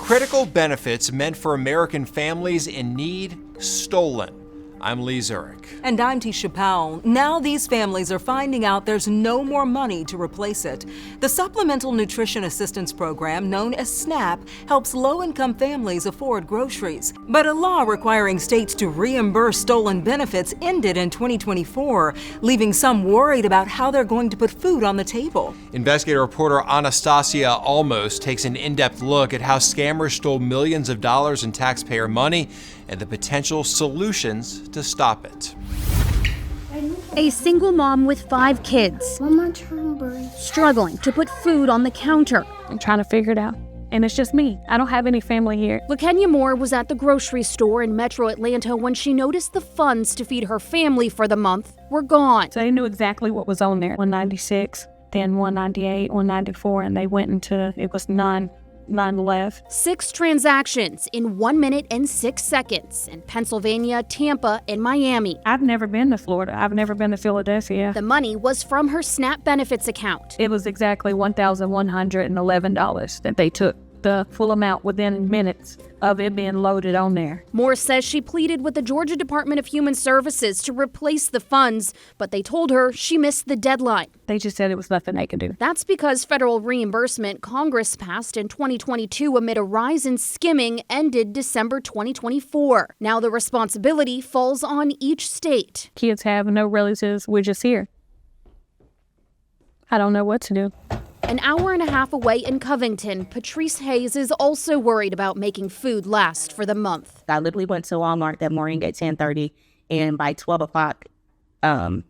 Critical benefits meant for American families in need stolen. I'm Lee Zurich. And I'm Tisha Powell. Now these families are finding out there's no more money to replace it. The Supplemental Nutrition Assistance Program, known as SNAP, helps low-income families afford groceries. But a law requiring states to reimburse stolen benefits ended in 2024, leaving some worried about how they're going to put food on the table. Investigative reporter Anastasia Almos takes an in-depth look at how scammers stole millions of dollars in taxpayer money and the potential solutions to stop it. A single mom with 5 kids, struggling to put food on the counter. I'm trying to figure it out, and it's just me. I don't have any family here. Lenya Moore was at the grocery store in Metro Atlanta when she noticed the funds to feed her family for the month were gone. So they knew exactly what was on there. 196, then 198, 194, and they went into, it was none left. 6 transactions in 1 minute and 6 seconds in Pennsylvania, Tampa, and Miami. I've never been to Florida. I've never been to Philadelphia. The money was from her SNAP benefits account. It was exactly $1,111 that they took. The full amount within minutes of it being loaded on there. Moore says she pleaded with the Georgia Department of Human Services to replace the funds, but they told her she missed the deadline. They just said it was nothing they could do. That's because federal reimbursement Congress passed in 2022 amid a rise in skimming ended December 2024. Now the responsibility falls on each state. Kids have no relatives. We're just here. I don't know what to do. An hour and a half away in Covington, Patrice Hayes is also worried about making food last for the month. I literally went to Walmart that morning at 10:30, and by 12 o'clock, everything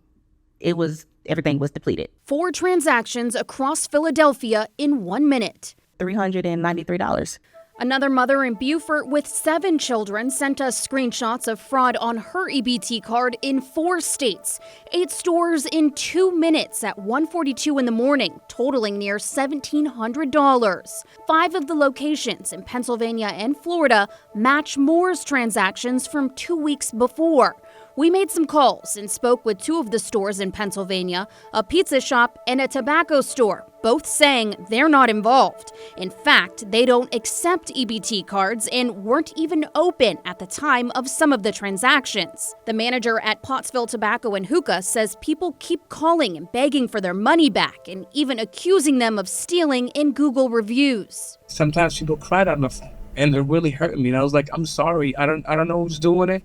was depleted. 4 transactions across Philadelphia in 1 minute. $393. Another mother in Beaufort with 7 children sent us screenshots of fraud on her EBT card in 4 states. 8 stores in 2 minutes at 1:42 in the morning, totaling near $1,700. 5 of the locations in Pennsylvania and Florida match Moore's transactions from 2 weeks before. We made some calls and spoke with 2 of the stores in Pennsylvania, a pizza shop and a tobacco store, both saying they're not involved. In fact, they don't accept EBT cards and weren't even open at the time of some of the transactions. The manager at Pottsville Tobacco and Hookah says people keep calling and begging for their money back and even accusing them of stealing in Google reviews. Sometimes people cried on the phone and they're really hurting me. And I was like, I'm sorry, I don't know who's doing it.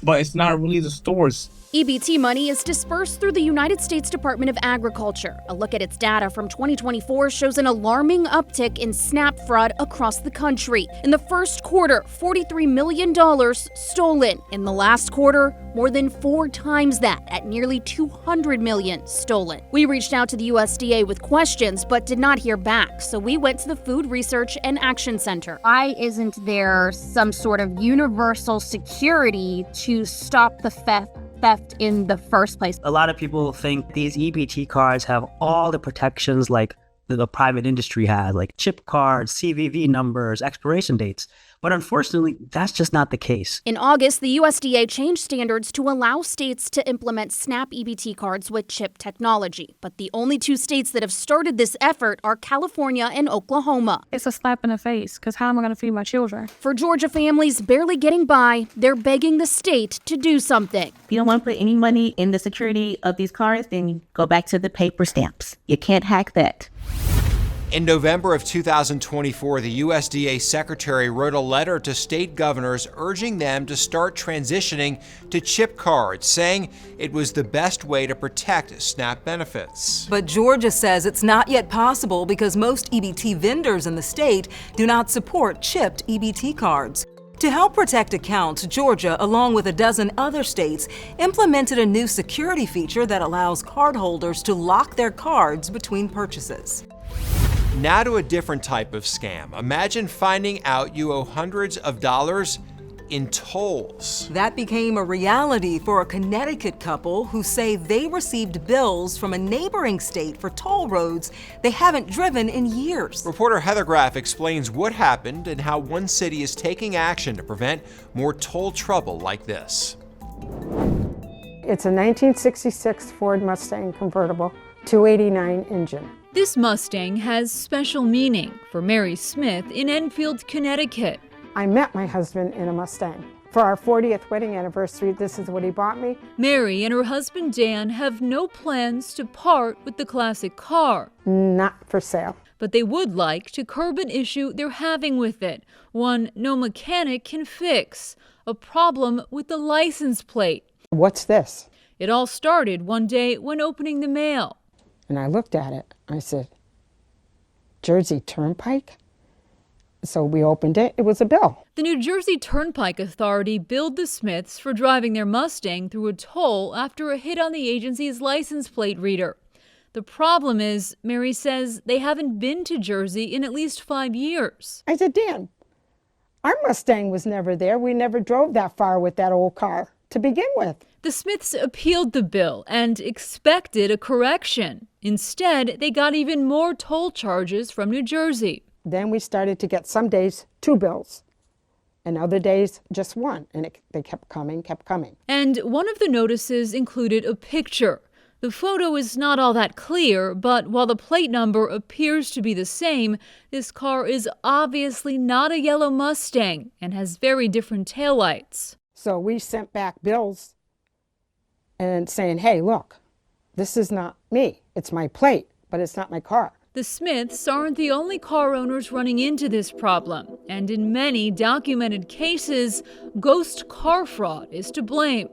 But it's not really the stores. EBT money is dispersed through the United States Department of Agriculture. A look at its data from 2024 shows an alarming uptick in SNAP fraud across the country. In the first quarter, $43 million stolen. In the last quarter, more than 4 times that, at nearly $200 million stolen. We reached out to the USDA with questions, but did not hear back, so we went to the Food Research and Action Center. Why isn't there some sort of universal security to stop the theft in the first place? A lot of people think these EBT cards have all the protections like the private industry has, like chip cards, CVV numbers, expiration dates. But unfortunately, that's just not the case. In August, the USDA changed standards to allow states to implement SNAP EBT cards with chip technology. But the only 2 states that have started this effort are California and Oklahoma. It's a slap in the face, because how am I going to feed my children? For Georgia families barely getting by, they're begging the state to do something. If you don't want to put any money in the security of these cards, then you go back to the paper stamps. You can't hack that. In November of 2024, the USDA secretary wrote a letter to state governors urging them to start transitioning to chip cards, saying it was the best way to protect SNAP benefits. But Georgia says it's not yet possible because most EBT vendors in the state do not support chipped EBT cards. To help protect accounts, Georgia, along with a dozen other states, implemented a new security feature that allows cardholders to lock their cards between purchases. Now to a different type of scam. Imagine finding out you owe hundreds of dollars in tolls. That became a reality for a Connecticut couple who say they received bills from a neighboring state for toll roads they haven't driven in years. Reporter Heather Graff explains what happened and how one city is taking action to prevent more toll trouble like this. It's a 1966 Ford Mustang convertible, 289 engine. This Mustang has special meaning for Mary Smith in Enfield, Connecticut. I met my husband in a Mustang. For our 40th wedding anniversary, this is what he bought me. Mary and her husband Dan have no plans to part with the classic car. Not for sale. But they would like to curb an issue they're having with it, one no mechanic can fix, a problem with the license plate. What's this? It all started one day when opening the mail. And I looked at it. I said, Jersey Turnpike? So we opened it. It was a bill. The New Jersey Turnpike Authority billed the Smiths for driving their Mustang through a toll after a hit on the agency's license plate reader. The problem is, Mary says they haven't been to Jersey in at least 5 years. I said, Dan, our Mustang was never there. We never drove that far with that old car to begin with. The Smiths appealed the bill and expected a correction. Instead, they got even more toll charges from New Jersey. Then we started to get some days 2 bills and other days just 1. And they kept coming. And one of the notices included a picture. The photo is not all that clear, but while the plate number appears to be the same, this car is obviously not a yellow Mustang and has very different taillights. So we sent back bills and saying, hey, look, this is not me. It's my plate, but it's not my car. The Smiths aren't the only car owners running into this problem, and in many documented cases, ghost car fraud is to blame.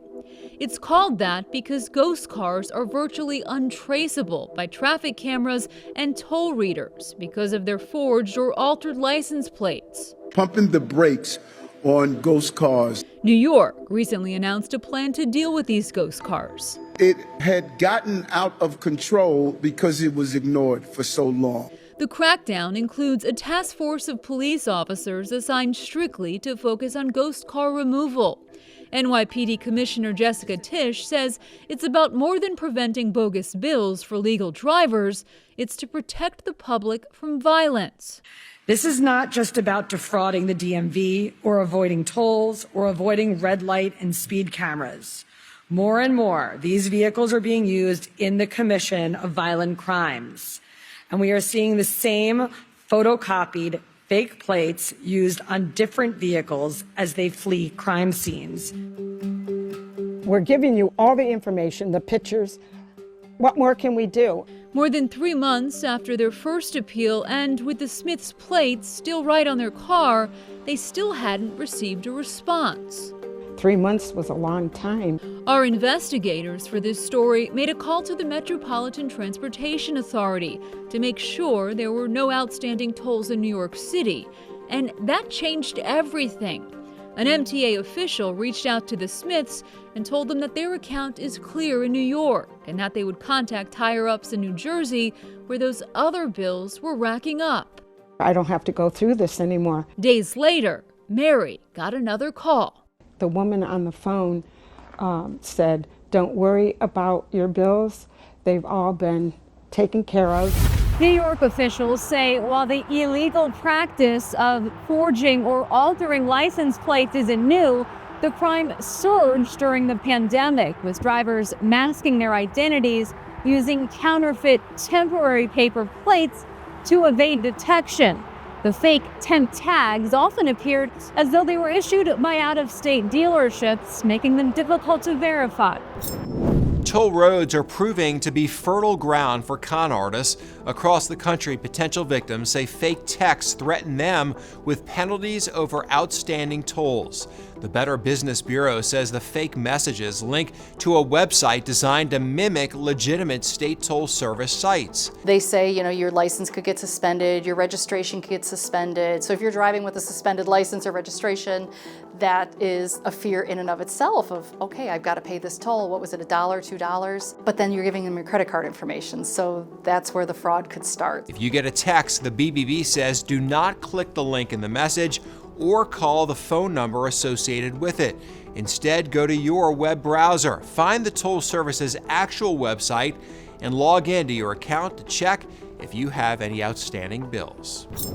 It's called that because ghost cars are virtually untraceable by traffic cameras and toll readers because of their forged or altered license plates. Pumping the brakes on ghost cars. New York recently announced a plan to deal with these ghost cars. It had gotten out of control because it was ignored for so long. The crackdown includes a task force of police officers assigned strictly to focus on ghost car removal. NYPD Commissioner Jessica Tisch says it's about more than preventing bogus bills for legal drivers. It's to protect the public from violence. This is not just about defrauding the DMV or avoiding tolls or avoiding red light and speed cameras. More and more, these vehicles are being used in the commission of violent crimes. And we are seeing the same photocopied fake plates used on different vehicles as they flee crime scenes. We're giving you all the information, the pictures. What more can we do? More than 3 months after their first appeal, and with the Smiths' plates still right on their car, they still hadn't received a response. 3 months was a long time. Our investigators for this story made a call to the Metropolitan Transportation Authority to make sure there were no outstanding tolls in New York City, and that changed everything. An MTA official reached out to the Smiths and told them that their account is clear in New York and that they would contact higher-ups in New Jersey where those other bills were racking up. I don't have to go through this anymore. Days later, Mary got another call. The woman on the phone said, don't worry about your bills. They've all been taken care of. New York officials say while the illegal practice of forging or altering license plates isn't new, the crime surged during the pandemic, with drivers masking their identities using counterfeit temporary paper plates to evade detection. The fake temp tags often appeared as though they were issued by out-of-state dealerships, making them difficult to verify. Toll roads are proving to be fertile ground for con artists. Across the country, potential victims say fake texts threaten them with penalties over outstanding tolls. The Better Business Bureau says the fake messages link to a website designed to mimic legitimate state toll service sites. They say, your license could get suspended, your registration could get suspended. So if you're driving with a suspended license or registration, that is a fear in and of itself of, okay, I've got to pay this toll. What was it, $1, $2? But then you're giving them your credit card information. So that's where the fraud could start. If you get a text, the BBB says do not click the link in the message or call the phone number associated with it. Instead, go to your web browser, find the toll service's actual website, and log into your account to check if you have any outstanding bills.